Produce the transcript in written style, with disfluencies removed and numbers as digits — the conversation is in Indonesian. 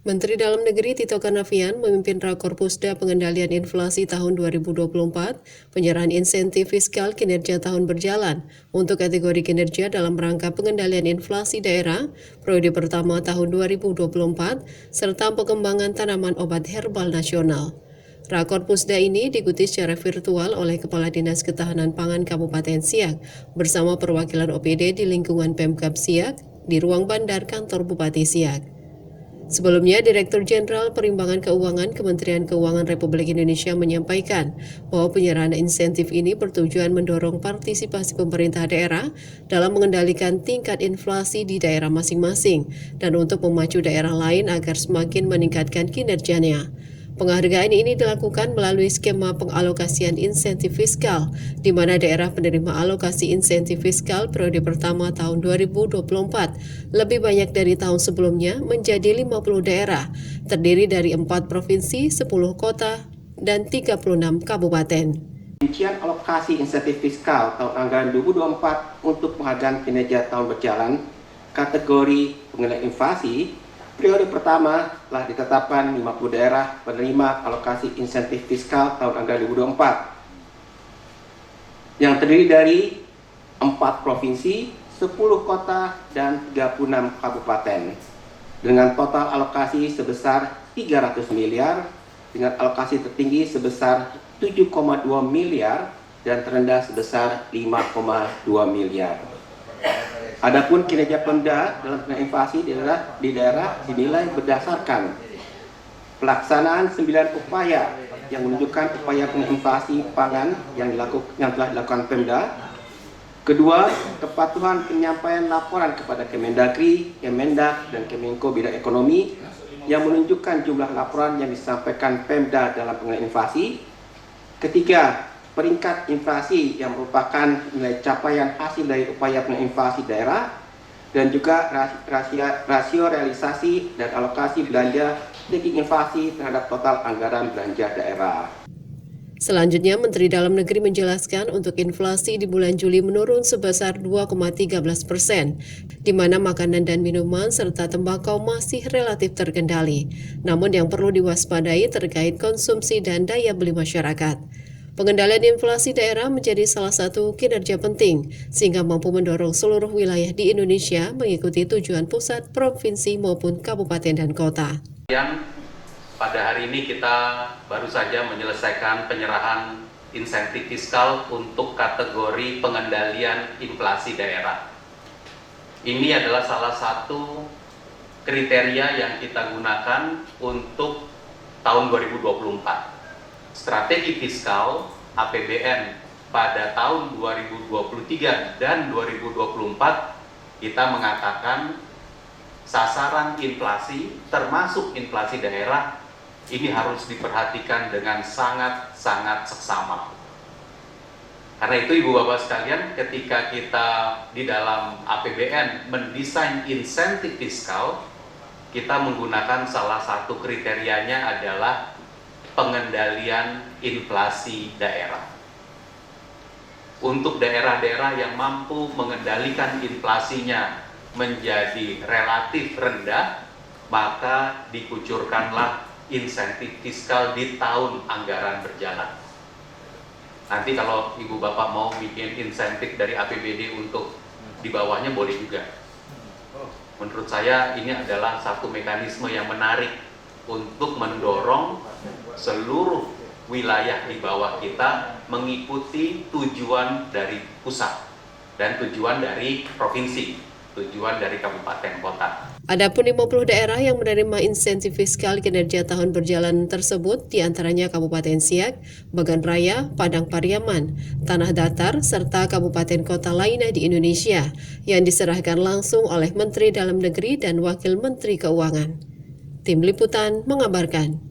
Menteri Dalam Negeri Tito Karnavian memimpin Rakor Pusda Pengendalian Inflasi tahun 2024, penyerahan insentif fiskal kinerja tahun berjalan untuk kategori kinerja dalam rangka pengendalian inflasi daerah periode pertama tahun 2024, serta pengembangan tanaman obat herbal nasional. Rakor Pusda ini diikuti secara virtual oleh Kepala Dinas Ketahanan Pangan Kabupaten Siak bersama perwakilan OPD di lingkungan Pemkab Siak di ruang bandar kantor Bupati Siak. Sebelumnya, Direktur Jenderal Perimbangan Keuangan Kementerian Keuangan Republik Indonesia menyampaikan bahwa penyerahan insentif ini bertujuan mendorong partisipasi pemerintah daerah dalam mengendalikan tingkat inflasi di daerah masing-masing dan untuk memacu daerah lain agar semakin meningkatkan kinerjanya. Penghargaan ini dilakukan melalui skema pengalokasian insentif fiskal, di mana daerah penerima alokasi insentif fiskal periode pertama tahun 2024 lebih banyak dari tahun sebelumnya menjadi 50 daerah, terdiri dari 4 provinsi, 10 kota, dan 36 kabupaten. Rincian alokasi insentif fiskal tahun anggaran 2024 untuk penghargaan kinerja tahun berjalan kategori pengendalian inflasi periode pertama telah ditetapkan 50 daerah penerima alokasi insentif fiskal tahun anggaran 2024 yang terdiri dari 4 provinsi, 10 kota, dan 36 kabupaten dengan total alokasi sebesar 300 miliar dengan alokasi tertinggi sebesar 7,2 miliar dan terendah sebesar 5,2 miliar. Adapun kinerja Pemda dalam pengendalian inflasi di daerah dinilai berdasarkan pelaksanaan 9 upaya yang menunjukkan upaya pengendalian inflasi pangan yang telah dilakukan Pemda. Kedua, kepatuhan penyampaian laporan kepada Kemendagri, Kemendak, dan Kemenko Bidang Ekonomi yang menunjukkan jumlah laporan yang disampaikan Pemda dalam pengendalian inflasi. Ketiga, peringkat inflasi yang merupakan nilai capaian hasil dari upaya pengendalian inflasi daerah dan juga rasio realisasi dan alokasi belanja tinggi inflasi terhadap total anggaran belanja daerah. Selanjutnya, Menteri Dalam Negeri menjelaskan untuk inflasi di bulan Juli menurun sebesar 2,13%, di mana makanan dan minuman serta tembakau masih relatif terkendali. Namun yang perlu diwaspadai terkait konsumsi dan daya beli masyarakat. Pengendalian inflasi daerah menjadi salah satu kinerja penting, sehingga mampu mendorong seluruh wilayah di Indonesia mengikuti tujuan pusat, provinsi, maupun kabupaten dan kota. Pada hari ini kita baru saja menyelesaikan penyerahan insentif fiskal untuk kategori pengendalian inflasi daerah. Ini adalah salah satu kriteria yang kita gunakan untuk tahun 2024. Strategi fiskal APBN pada tahun 2023 dan 2024 kita mengatakan sasaran inflasi termasuk inflasi daerah ini harus diperhatikan dengan sangat-sangat seksama. Karena itu Ibu Bapak sekalian, ketika kita di dalam APBN mendesain insentif fiskal, kita menggunakan salah satu kriterianya adalah pengendalian inflasi daerah. Untuk daerah-daerah yang mampu mengendalikan inflasinya menjadi relatif rendah, maka dikucurkanlah insentif fiskal di tahun anggaran berjalan. Nanti kalau Ibu Bapak mau bikin insentif dari APBD untuk di bawahnya boleh juga. Menurut saya ini adalah satu mekanisme yang menarik untuk mendorong seluruh wilayah di bawah kita mengikuti tujuan dari pusat dan tujuan dari provinsi, tujuan dari kabupaten kota. Adapun 50 daerah yang menerima insentif fiskal kinerja tahun berjalan tersebut diantaranya Kabupaten Siak, Bagan Raya, Padang Pariaman, Tanah Datar, serta kabupaten kota lainnya di Indonesia yang diserahkan langsung oleh Menteri Dalam Negeri dan Wakil Menteri Keuangan. Tim Liputan mengabarkan.